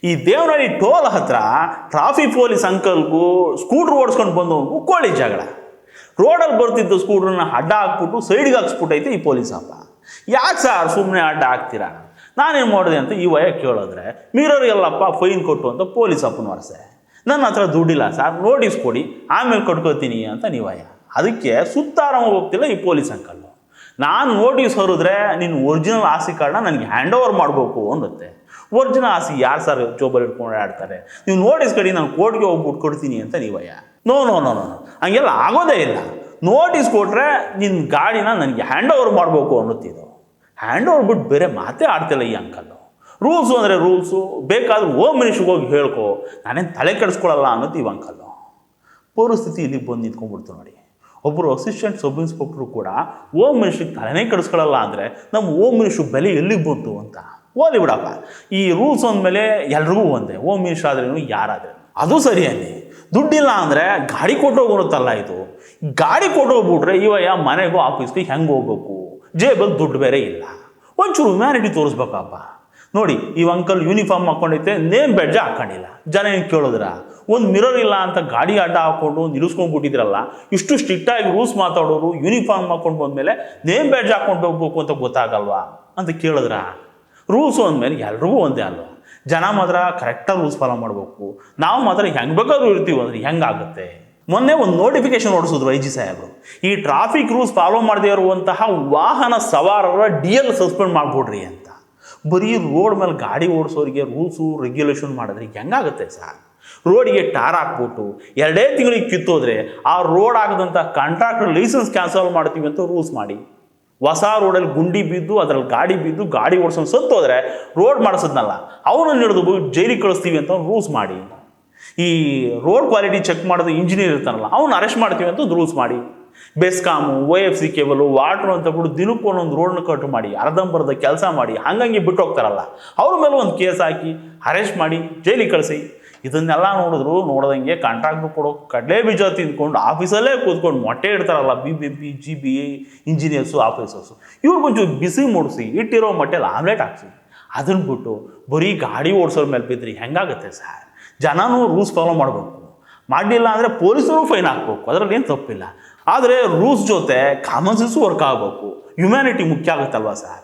ಈ ದೇವನಹಳ್ಳಿ ಟೋಲ್ ಹತ್ರ traffic police ಅಂಕಲ್ಗೂ scooter ಓಡಿಸ್ಕೊಂಡು ಬಂದವನಿಗೂ ಕೋಳಿ ಜಗಳ. ರೋಡಲ್ಲಿ ಬರ್ತಿದ್ದ ಸ್ಕೂಟ್ರನ್ನ ಅಡ್ಡ ಹಾಕ್ಬಿಟ್ಟು ಸೈಡ್ಗೆ ಹಾಕ್ಸ್ಬಿಟ್ಟೈತೆ ಈ ಪೊಲೀಸಪ್ಪ. ಯಾಕೆ ಸರ್ ಸುಮ್ಮನೆ ಅಡ್ಡ ಹಾಕ್ತೀರಾ, ನಾನೇನು ಮಾಡಿದೆ ಅಂತ ಈ ವಯ ಕೇಳಿದ್ರೆ ಮಿರರ್ಗೆಲ್ಲಪ್ಪ ಫೈನ್ ಕೊಟ್ಟು ಅಂತ ಪೊಲೀಸಪ್ಪನ ವರಸೆ. ನನ್ನ ಹತ್ರ ದುಡ್ಡಿಲ್ಲ ಸರ್, ನೋಟಿಸ್ ಕೊಡಿ ಆಮೇಲೆ ಕಟ್ಕೋತೀನಿ ಅಂತ ನೀವಯ್ಯ. ಅದಕ್ಕೆ ಸುತ್ತಾರಾಮ ಹೋಗ್ತಿಲ್ಲ ಈ ಪೊಲೀಸ್ ಅಂಕಲ್ಲು. ನಾನು ನೋಟಿಸ್ ಹೊರಿದ್ರೆ ನಿನ್ನ ಒರಿಜಿನಲ್ ಆರ್ ಸಿ ಕಾರ್ಡ್ನ ನನಗೆ ಹ್ಯಾಂಡ್ ಓವರ್ ಮಾಡಬೇಕು ಅನ್ನುತ್ತೆ. ಒರಿಜಿನಲ್ ಆರ್ ಸಿ ಯಾರು ಸರ್ ಜೋಬಲ್ಲಿ ಇಟ್ಕೊಂಡು ಆಡ್ತಾರೆ, ನೀವು ನೋಟಿಸ್ ಕಡಿ ನಾನು ಕೋರ್ಟ್ಗೆ ಹೋಗ್ಬಿಟ್ಟು ಕೊಡ್ತೀನಿ ಅಂತ ನೀವಯ್ಯ. ನೋ ನೋ ನೋ ನೋ ಹಂಗೆಲ್ಲ ಆಗೋದೇ ಇಲ್ಲ. ನೋಟಿಸ್ ಕೊಟ್ಟರೆ ನಿನ್ನ ಗಾಡಿನ ನನಗೆ ಹ್ಯಾಂಡ್ ಓವರ್ ಮಾಡಬೇಕು ಅನ್ನುತ್ತಿದ್ದು. ಹ್ಯಾಂಡ್ ಓವರ್ ಬಿಟ್ಟು ಬೇರೆ ಮಾತೇ ಆಡ್ತಿಲ್ಲ ಈ ಅಂಕಲ್ಲು. ರೂಲ್ಸು ಅಂದರೆ ರೂಲ್ಸು, ಬೇಕಾದ್ರೆ ಹೋಮ್ ಮಿನಿಸ್ಟ್ರಿಗೆ ಹೋಗಿ ಹೇಳ್ಕೊ, ನಾನೇನು ತಲೆ ಕೆಡಿಸ್ಕೊಳ್ಳಲ್ಲ ಅನ್ನೋದು ಈ ಅಂಕಲ್ಲು. ಪರಿಸ್ಥಿತಿ ಇಲ್ಲಿಗೆ ಬಂದು ನಿಂತ್ಕೊಂಡ್ಬಿಡ್ತು ನೋಡಿ. ಒಬ್ಬರು ಅಸಿಸ್ಟೆಂಟ್ ಸಬ್ ಇನ್ಸ್ಪೆಕ್ಟ್ರು ಕೂಡ ಹೋಮ್ ಮಿನಿಸ್ಟ್ರಿಗೆ ತಲೆನೇ ಕೆಡಿಸ್ಕೊಳ್ಳಲ್ಲ ಅಂದರೆ ನಮ್ಮ ಹೋಮ್ ಮಿನಿಸ್ಟ್ರು ಬೆಲೆ ಎಲ್ಲಿಗೆ ಬಂತು ಅಂತ. ಓದಿ ಬಿಡಪ್ಪ, ಈ ರೂಲ್ಸ್ ಅಂದಮೇಲೆ ಎಲ್ರಿಗೂ ಒಂದೇ, ಹೋಮ್ ಮಿನಿಸ್ಟರ್ ಆದ್ರೇನು ಯಾರಾದ್ರೆ ಅದು ಸರಿ ಅನ್ನಿ. ದುಡ್ಡಿಲ್ಲ ಅಂದರೆ ಗಾಡಿ ಕೊಟ್ಟೋಗಿರುತ್ತಲ್ಲ ಇದು. ಗಾಡಿ ಕೊಟ್ಟೋಗ್ಬಿಟ್ರೆ ಇವಯ್ಯ ಮನೆಗೂ ಆಫೀಸ್ಗೆ ಹೆಂಗೆ ಹೋಗ್ಬೇಕು, ಜೇಬಲ್ಲಿ ದುಡ್ಡು ಬೇರೆ ಇಲ್ಲ. ಒಂಚೂರು ಹ್ಯುಮ್ಯಾನಿಟಿ ತೋರಿಸ್ಬೇಕಪ್ಪ. ನೋಡಿ ಈ ಅಂಕಲ್ ಯೂನಿಫಾರ್ಮ್ ಹಾಕ್ಕೊಂಡೈತೆ, ನೇಮ್ ಬ್ಯಾಡ್ಜ್ ಹಾಕ್ಕೊಂಡಿಲ್ಲ. ಜನ ಏನು ಕೇಳಿದ್ರ, ಒಂದು ಮಿರರ್ ಇಲ್ಲ ಅಂತ ಗಾಡಿ ಅಡ್ಡ ಹಾಕ್ಕೊಂಡು ನಿಲ್ಲಿಸ್ಕೊಂಡ್ಬಿಟ್ಟಿದ್ರಲ್ಲ, ಇಷ್ಟು ಸ್ಟ್ರಿಕ್ಟಾಗಿ ರೂಲ್ಸ್ ಮಾತಾಡೋರು ಯೂನಿಫಾರ್ಮ್ ಹಾಕ್ಕೊಂಡು ಬಂದಮೇಲೆ ನೇಮ್ ಬ್ಯಾಡ್ಜ್ ಹಾಕ್ಕೊಂಡು ಹೋಗ್ಬೇಕು ಅಂತ ಗೊತ್ತಾಗಲ್ವಾ ಅಂತ ಕೇಳಿದ್ರ. ರೂಲ್ಸು ಅಂದಮೇಲೆ ಎಲ್ರಿಗೂ ಒಂದೇ ಅಲ್ವ. ಜನ ಮಾತ್ರ ಕರೆಕ್ಟಾಗಿ ರೂಲ್ಸ್ ಫಾಲೋ ಮಾಡಬೇಕು. ನಾವು ಮಾತ್ರ ಹೆಂಗೆ ಬೇಕಾದ್ರೂ ಇರ್ತೀವಿ ಅಂದರೆ ಹೆಂಗಾಗುತ್ತೆ. ಮೊನ್ನೆ ಒಂದು ನೋಟಿಫಿಕೇಶನ್ ಹೊಡಿಸಿದ್ರು ಐ ಜಿ ಸಾಹೇಬರು, ಈ ಟ್ರಾಫಿಕ್ ರೂಲ್ಸ್ ಫಾಲೋ ಮಾಡದೇ ಇರುವಂತಹ ವಾಹನ ಸವಾರರ DL ಸಸ್ಪೆಂಡ್ ಮಾಡಿಬಿಡ್ರಿ ಅಂತ. ಬರೀ ರೋಡ್ ಮೇಲೆ ಗಾಡಿ ಓಡಿಸೋರಿಗೆ ರೂಲ್ಸು ರೆಗ್ಯುಲೇಷನ್ ಮಾಡಿದ್ರೆ ಹೆಂಗಾಗುತ್ತೆ ಸರ್. ರೋಡಿಗೆ ಟಾರ್ ಹಾಕ್ಬಿಟ್ಟು 2 ತಿಂಗಳಿಗೆ ಕಿತ್ತೋದ್ರೆ ಆ ರೋಡ್ ಆಗದಂಥ ಕಾಂಟ್ರಾಕ್ಟರ್ ಲೈಸೆನ್ಸ್ ಕ್ಯಾನ್ಸಲ್ ಮಾಡ್ತೀವಿ ಅಂತ ರೂಲ್ಸ್ ಮಾಡಿ, ಹೊಸ ರೋಡಲ್ಲಿ ಗುಂಡಿ ಬಿದ್ದು ಅದರಲ್ಲಿ ಗಾಡಿ ಬಿದ್ದು ಗಾಡಿ ಓಡಿಸೋದು ಸತ್ತೋದ್ರೆ ರೋಡ್ ಮಾಡಿಸೋದ್ನಲ್ಲ ಅವನನ್ನು ಹಿಡಿದು ಜೈಲಿಗೆ ಕಳಿಸ್ತೀವಿ ಅಂತ ರೂಲ್ಸ್ ಮಾಡಿ, ಈ ರೋಡ್ ಕ್ವಾಲಿಟಿ ಚೆಕ್ ಮಾಡೋದು ಇಂಜಿನಿಯರ್ ಇರ್ತಾನಲ್ಲ ಅವ್ನು ಅರೆಸ್ಟ್ ಮಾಡ್ತೀವಿ ಅಂತ ರೂಲ್ಸ್ ಮಾಡಿ, ಬೆಸ್ಕಾಮು OFC ಕೇಬಲು ವಾಟ್ರು ಅಂತ ಬಿಟ್ಟು ದಿನಕ್ಕೂ ಒಂದೊಂದು ರೋಡ್ನ ಕಟ್ ಮಾಡಿ ಅರ್ಧಂಬರ್ಧ ಕೆಲಸ ಮಾಡಿ ಹಂಗಂಗೆ ಬಿಟ್ಟು ಹೋಗ್ತಾರಲ್ಲ ಅವ್ರ ಮೇಲೆ ಒಂದು ಕೇಸ್ ಹಾಕಿ ಅರೆಸ್ಟ್ ಮಾಡಿ ಜೈಲಿಗೆ ಕಳಿಸಿ. ಇದನ್ನೆಲ್ಲ ನೋಡ್ದಂಗೆ ಕಾಂಟ್ರಾಕ್ಟ್ರು ಕೊಡೋ ಕಡಲೆ ಬೀಜ ತಿಂದ್ಕೊಂಡು ಆಫೀಸಲ್ಲೇ ಕೂತ್ಕೊಂಡು ಮೊಟ್ಟೆ ಇಡ್ತಾರಲ್ಲ BBP GB ಇಂಜಿನಿಯರ್ಸು ಆಫೀಸರ್ಸು, ಇವ್ರಿಗೊಂಚೂರು ಬಿಸಿ ಮೂಡಿಸಿ ಇಟ್ಟಿರೋ ಮೊಟ್ಟೆಲಿ ಆಮ್ಲೆಟ್ ಹಾಕ್ಸಿ. ಅದನ್ನು ಬಿಟ್ಟು ಬರೀ ಗಾಡಿ ಓಡಿಸೋರ ಮೇಲೆ ಬಿದ್ದರೆ ಹೆಂಗಾಗುತ್ತೆ ಸರ್. ಜನನೂ ರೂಲ್ಸ್ ಫಾಲೋ ಮಾಡಬೇಕು, ಮಾಡಲಿಲ್ಲ ಅಂದರೆ ಪೊಲೀಸರು ಫೈನ್ ಹಾಕ್ಬೇಕು, ಅದರಲ್ಲಿ ಏನು ತಪ್ಪಿಲ್ಲ. ಆದರೆ ರೂಲ್ಸ್ ಜೊತೆ ಕಾಮನ್ ಸೆನ್ಸು ವರ್ಕ್ ಆಗಬೇಕು, ಹ್ಯುಮ್ಯಾನಿಟಿ ಮುಖ್ಯ ಆಗುತ್ತಲ್ವ ಸರ್.